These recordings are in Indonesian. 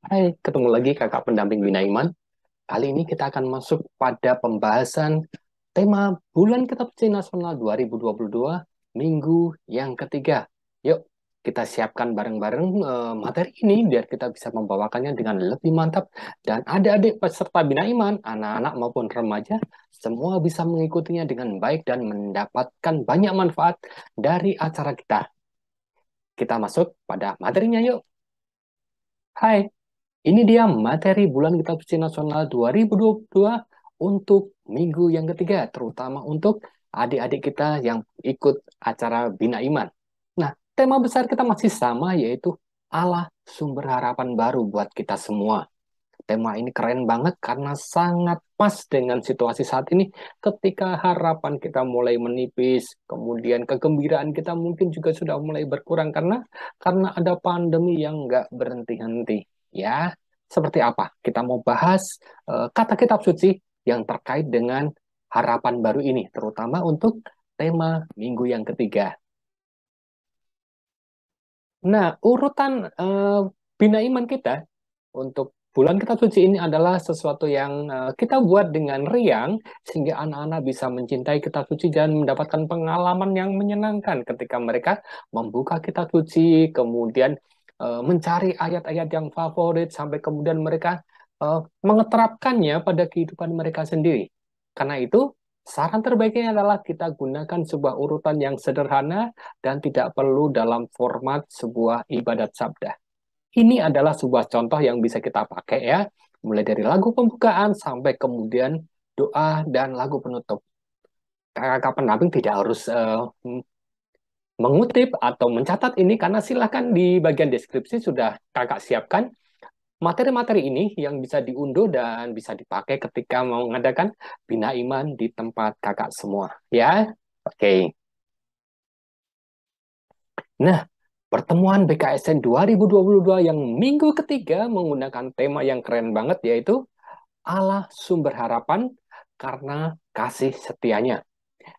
Hai, ketemu lagi kakak pendamping Bina Iman. Kali ini kita akan masuk pada pembahasan tema Bulan Kitab Suci Nasional 2022, minggu yang ketiga. Yuk, kita siapkan bareng-bareng materi ini biar kita bisa membawakannya dengan lebih mantap. Dan adik-adik peserta Bina Iman, anak-anak maupun remaja, semua bisa mengikutinya dengan baik dan mendapatkan banyak manfaat dari acara kita. Kita masuk pada materinya yuk. Hai. Ini dia materi Bulan Kitab Suci Nasional 2022 untuk minggu yang ketiga, terutama untuk adik-adik kita yang ikut acara Bina Iman. Nah, tema besar kita masih sama, yaitu Allah sumber harapan baru buat kita semua. Tema ini keren banget karena sangat pas dengan situasi saat ini ketika harapan kita mulai menipis, kemudian kegembiraan kita mungkin juga sudah mulai berkurang karena ada pandemi yang nggak berhenti-henti. Ya, seperti apa? Kita mau bahas kata kitab suci yang terkait dengan harapan baru ini, terutama untuk tema minggu yang ketiga. Nah, urutan Bina Iman kita untuk bulan kitab suci ini adalah sesuatu yang kita buat dengan riang sehingga anak-anak bisa mencintai kitab suci dan mendapatkan pengalaman yang menyenangkan ketika mereka membuka kitab suci, kemudian mencari ayat-ayat yang favorit sampai kemudian mereka mengeterapkannya pada kehidupan mereka sendiri. Karena itu, saran terbaiknya adalah kita gunakan sebuah urutan yang sederhana dan tidak perlu dalam format sebuah ibadat sabda. Ini adalah sebuah contoh yang bisa kita pakai ya, mulai dari lagu pembukaan sampai kemudian doa dan lagu penutup. Kakak pendamping tidak harus mengutip atau mencatat ini karena silahkan di bagian deskripsi sudah kakak siapkan materi-materi ini yang bisa diunduh dan bisa dipakai ketika mau mengadakan Bina Iman di tempat kakak semua. Ya, oke. Nah, pertemuan BKSN 2022 yang minggu ketiga menggunakan tema yang keren banget yaitu Allah sumber harapan karena kasih setianya.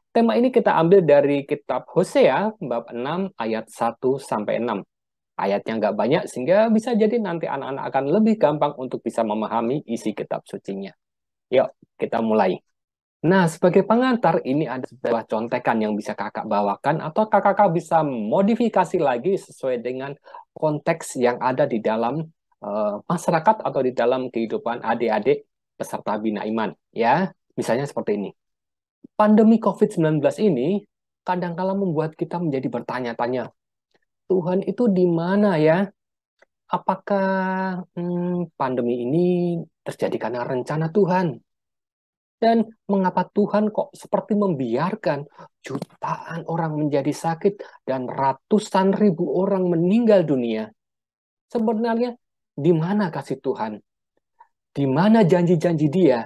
Tema ini kita ambil dari kitab Hosea bab 6 ayat 1 sampai 6. Ayatnya nggak banyak sehingga bisa jadi nanti anak-anak akan lebih gampang untuk bisa memahami isi kitab sucinya. Yuk, kita mulai. Nah, sebagai pengantar, ini ada sebuah contekan yang bisa kakak bawakan atau kakak bisa modifikasi lagi sesuai dengan konteks yang ada di dalam masyarakat atau di dalam kehidupan adik-adik peserta Bina Iman. Ya, misalnya seperti ini. Pandemi COVID-19 ini kadang-kala membuat kita menjadi bertanya-tanya, Tuhan itu di mana ya? Apakah pandemi ini terjadi karena rencana Tuhan? Dan mengapa Tuhan kok seperti membiarkan jutaan orang menjadi sakit dan ratusan ribu orang meninggal dunia? Sebenarnya di mana kasih Tuhan? Di mana janji-janji Dia?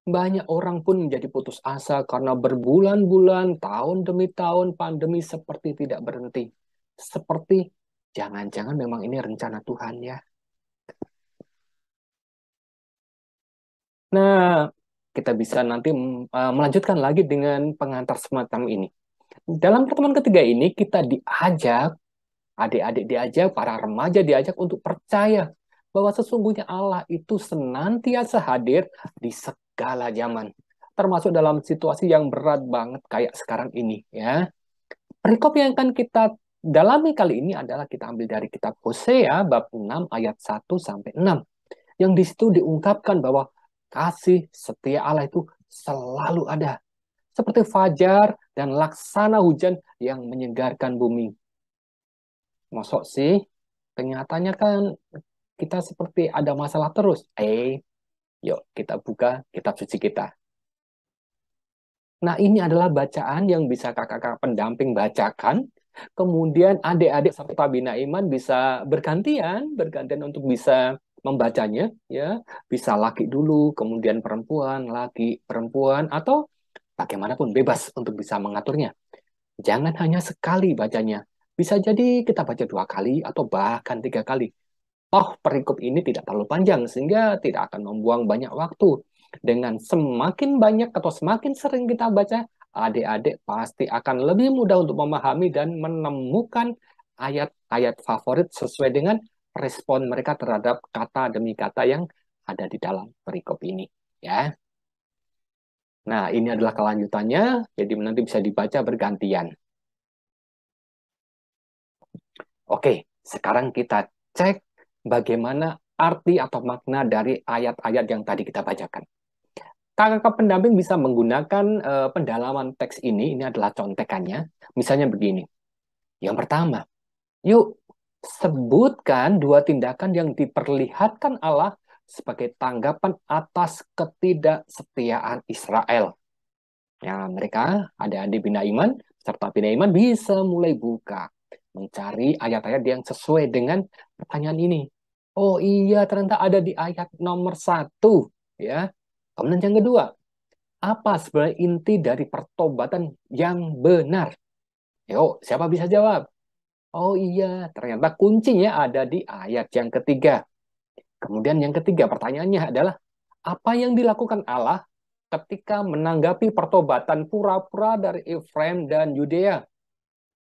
Banyak orang pun menjadi putus asa karena berbulan-bulan, tahun demi tahun pandemi seperti tidak berhenti. Seperti jangan-jangan memang ini rencana Tuhan ya. Nah, kita bisa nanti melanjutkan lagi dengan pengantar semacam ini. Dalam pertemuan ketiga ini kita diajak, adik-adik diajak, para remaja diajak untuk percaya bahwa sesungguhnya Allah itu senantiasa hadir di segala zaman, termasuk dalam situasi yang berat banget kayak sekarang ini ya. Perikop yang akan kita dalami kali ini adalah kita ambil dari kitab Hosea bab 6 ayat 1 sampai 6 yang di situ diungkapkan bahwa kasih setia Allah itu selalu ada seperti fajar dan laksana hujan yang menyegarkan bumi. Masuk sih, kenyataannya kan kita seperti ada masalah terus. Yuk kita buka kitab suci kita. Nah, ini adalah bacaan yang bisa kakak-kakak pendamping bacakan. Kemudian adik-adik serta Bina Iman bisa bergantian untuk bisa membacanya, ya. Bisa laki dulu, kemudian perempuan, laki, perempuan, atau bagaimanapun bebas untuk bisa mengaturnya. Jangan hanya sekali bacanya. Bisa jadi kita baca 2 kali atau bahkan 3 kali. Oh, perikop ini tidak terlalu panjang sehingga tidak akan membuang banyak waktu. Dengan semakin banyak atau semakin sering kita baca, adik-adik pasti akan lebih mudah untuk memahami dan menemukan ayat-ayat favorit sesuai dengan respon mereka terhadap kata demi kata yang ada di dalam perikop ini. Ya. Nah, ini adalah kelanjutannya, jadi nanti bisa dibaca bergantian. Oke, sekarang kita cek bagaimana arti atau makna dari ayat-ayat yang tadi kita bacakan. Kakak pendamping bisa menggunakan pendalaman teks ini adalah contekannya. Misalnya begini. Yang pertama, yuk sebutkan dua tindakan yang diperlihatkan Allah sebagai tanggapan atas ketidaksetiaan Israel. Ya, mereka, adik-adik Bina Iman, serta Bina Iman bisa mulai buka, mencari ayat-ayat yang sesuai dengan pertanyaan ini. Oh iya, ternyata ada di ayat nomor 1. Ya. Kemudian yang kedua, apa sebenarnya inti dari pertobatan yang benar? Yuk, siapa bisa jawab? Oh iya, ternyata kuncinya ada di ayat yang ketiga. Kemudian yang ketiga, pertanyaannya adalah, apa yang dilakukan Allah ketika menanggapi pertobatan pura-pura dari Efraim dan Yudea?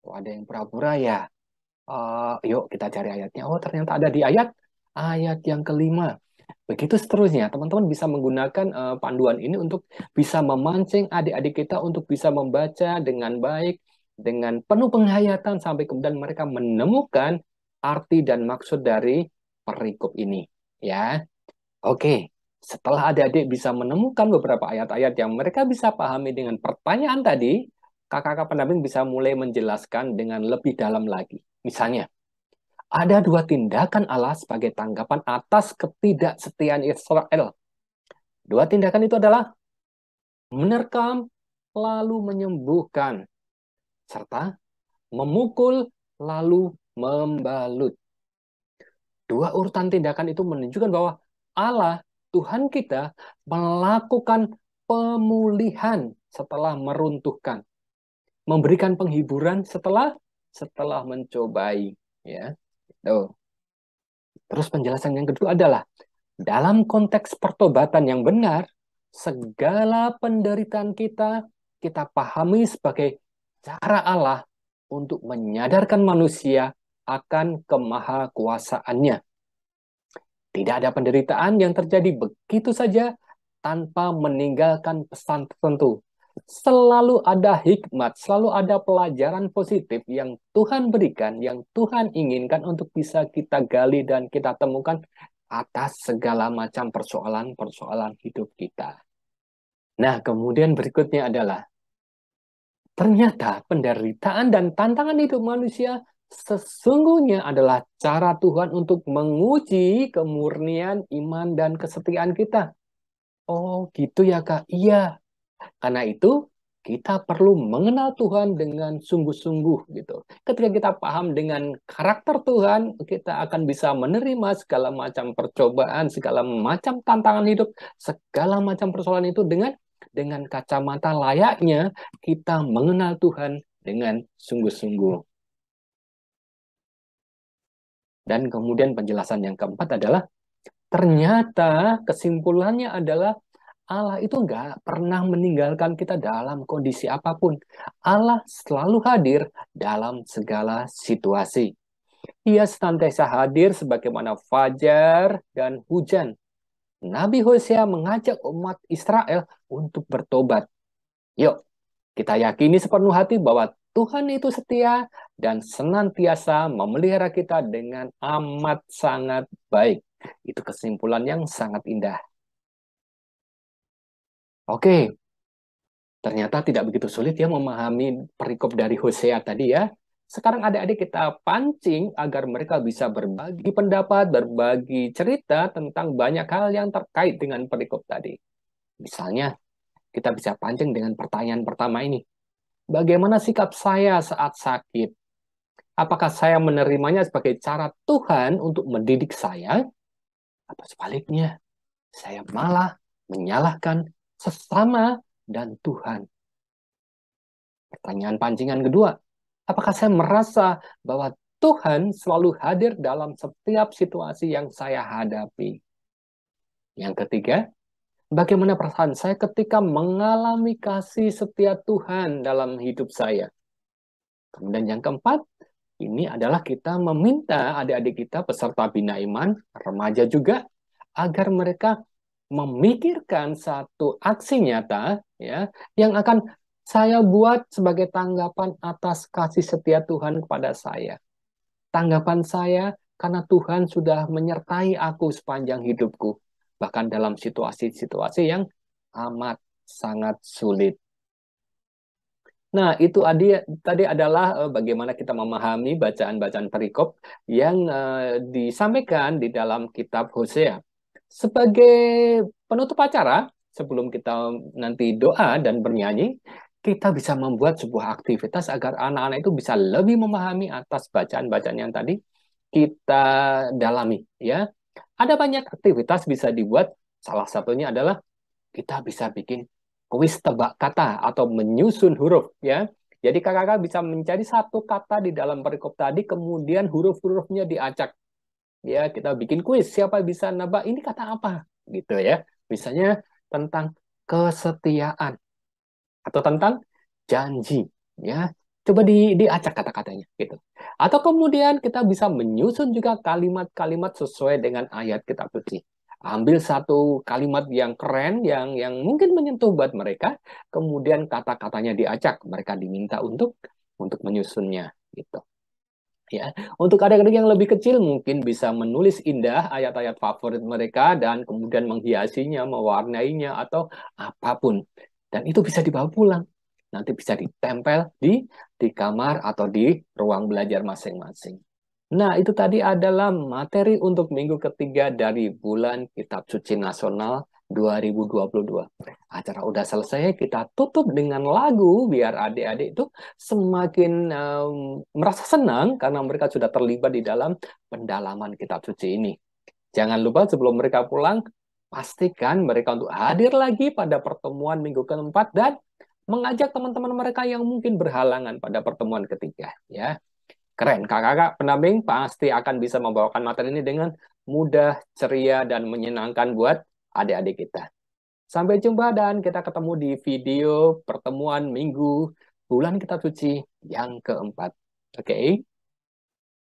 Oh, ada yang pura-pura ya? Yuk kita cari ayatnya. Oh, ternyata ada di ayat yang kelima. Begitu seterusnya, teman-teman bisa menggunakan panduan ini untuk bisa memancing adik-adik kita untuk bisa membaca dengan baik, dengan penuh penghayatan sampai kemudian mereka menemukan arti dan maksud dari perikop ini. Ya, oke. Setelah adik-adik bisa menemukan beberapa ayat-ayat yang mereka bisa pahami dengan pertanyaan tadi, kakak-kakak pendamping bisa mulai menjelaskan dengan lebih dalam lagi. Misalnya, ada dua tindakan Allah sebagai tanggapan atas ketidaksetiaan Israel. Dua tindakan itu adalah menerkam lalu menyembuhkan, serta memukul lalu membalut. Dua urutan tindakan itu menunjukkan bahwa Allah, Tuhan kita, melakukan pemulihan setelah meruntuhkan, memberikan penghiburan setelah mencobai. Ya, tuh. Terus penjelasan yang kedua adalah dalam konteks pertobatan yang benar, segala penderitaan kita pahami sebagai cara Allah untuk menyadarkan manusia akan kemahakuasaannya. Tidak ada penderitaan yang terjadi begitu saja tanpa meninggalkan pesan tertentu. Selalu ada hikmat, selalu ada pelajaran positif yang Tuhan berikan, yang Tuhan inginkan untuk bisa kita gali dan kita temukan atas segala macam persoalan-persoalan hidup kita. Nah, kemudian berikutnya adalah ternyata penderitaan dan tantangan hidup manusia sesungguhnya adalah cara Tuhan untuk menguji kemurnian iman dan kesetiaan kita. Oh, gitu ya, Kak. Iya. Karena itu, kita perlu mengenal Tuhan dengan sungguh-sungguh gitu. Ketika kita paham dengan karakter Tuhan, kita akan bisa menerima segala macam percobaan, segala macam tantangan hidup, segala macam persoalan itu dengan kacamata layaknya kita mengenal Tuhan dengan sungguh-sungguh. Dan kemudian penjelasan yang keempat adalah ternyata kesimpulannya adalah Allah itu nggak pernah meninggalkan kita dalam kondisi apapun. Allah selalu hadir dalam segala situasi. Ia senantiasa hadir sebagaimana fajar dan hujan. Nabi Hosea mengajak umat Israel untuk bertobat. Yuk, kita yakini sepenuh hati bahwa Tuhan itu setia dan senantiasa memelihara kita dengan amat sangat baik. Itu kesimpulan yang sangat indah. Oke, ternyata tidak begitu sulit ya memahami perikop dari Hosea tadi ya. Sekarang adik-adik kita pancing agar mereka bisa berbagi pendapat, berbagi cerita tentang banyak hal yang terkait dengan perikop tadi. Misalnya, kita bisa pancing dengan pertanyaan pertama ini. Bagaimana sikap saya saat sakit? Apakah saya menerimanya sebagai cara Tuhan untuk mendidik saya? Atau sebaliknya, saya malah menyalahkan sesama dan Tuhan? Pertanyaan pancingan kedua, apakah saya merasa bahwa Tuhan selalu hadir dalam setiap situasi yang saya hadapi? Yang ketiga, bagaimana perasaan saya ketika mengalami kasih setia Tuhan dalam hidup saya? Kemudian yang keempat, ini adalah kita meminta adik-adik kita peserta Bina Iman, remaja juga, agar mereka memikirkan satu aksi nyata ya yang akan saya buat sebagai tanggapan atas kasih setia Tuhan kepada saya. Tanggapan saya karena Tuhan sudah menyertai aku sepanjang hidupku, bahkan dalam situasi-situasi yang amat sangat sulit. Nah, itu tadi adalah bagaimana kita memahami bacaan-bacaan perikop yang disampaikan di dalam kitab Hosea. Sebagai penutup acara, sebelum kita nanti doa dan bernyanyi, kita bisa membuat sebuah aktivitas agar anak-anak itu bisa lebih memahami atas bacaan-bacaan yang tadi kita dalami. Ya, ada banyak aktivitas bisa dibuat. Salah satunya adalah kita bisa bikin kuis tebak kata atau menyusun huruf ya. Jadi kakak-kakak bisa mencari satu kata di dalam perikop tadi, kemudian huruf-hurufnya diacak. Ya, kita bikin kuis. Siapa bisa nebak ini kata apa? Gitu ya. Misalnya tentang kesetiaan atau tentang janji. Ya, coba diacak kata-katanya gitu. Atau kemudian kita bisa menyusun juga kalimat-kalimat sesuai dengan ayat kitab suci. Ambil satu kalimat yang keren, yang mungkin menyentuh buat mereka, kemudian kata-katanya diacak. Mereka diminta untuk menyusunnya gitu. Ya, untuk adik-adik yang lebih kecil mungkin bisa menulis indah ayat-ayat favorit mereka dan kemudian menghiasinya, mewarnainya atau apapun. Dan itu bisa dibawa pulang. Nanti bisa ditempel di kamar atau di ruang belajar masing-masing. Nah, itu tadi adalah materi untuk minggu ketiga dari bulan Kitab Suci Nasional 2022. Acara udah selesai, kita tutup dengan lagu biar adik-adik itu semakin merasa senang karena mereka sudah terlibat di dalam pendalaman Kitab Suci ini. Jangan lupa sebelum mereka pulang, pastikan mereka untuk hadir lagi pada pertemuan minggu keempat dan mengajak teman-teman mereka yang mungkin berhalangan pada pertemuan ketiga. Ya, keren, kakak-kakak pendamping pasti akan bisa membawakan materi ini dengan mudah, ceria, dan menyenangkan buat adik-adik kita. Sampai jumpa dan kita ketemu di video pertemuan minggu bulan Kitab Suci yang keempat. Oke?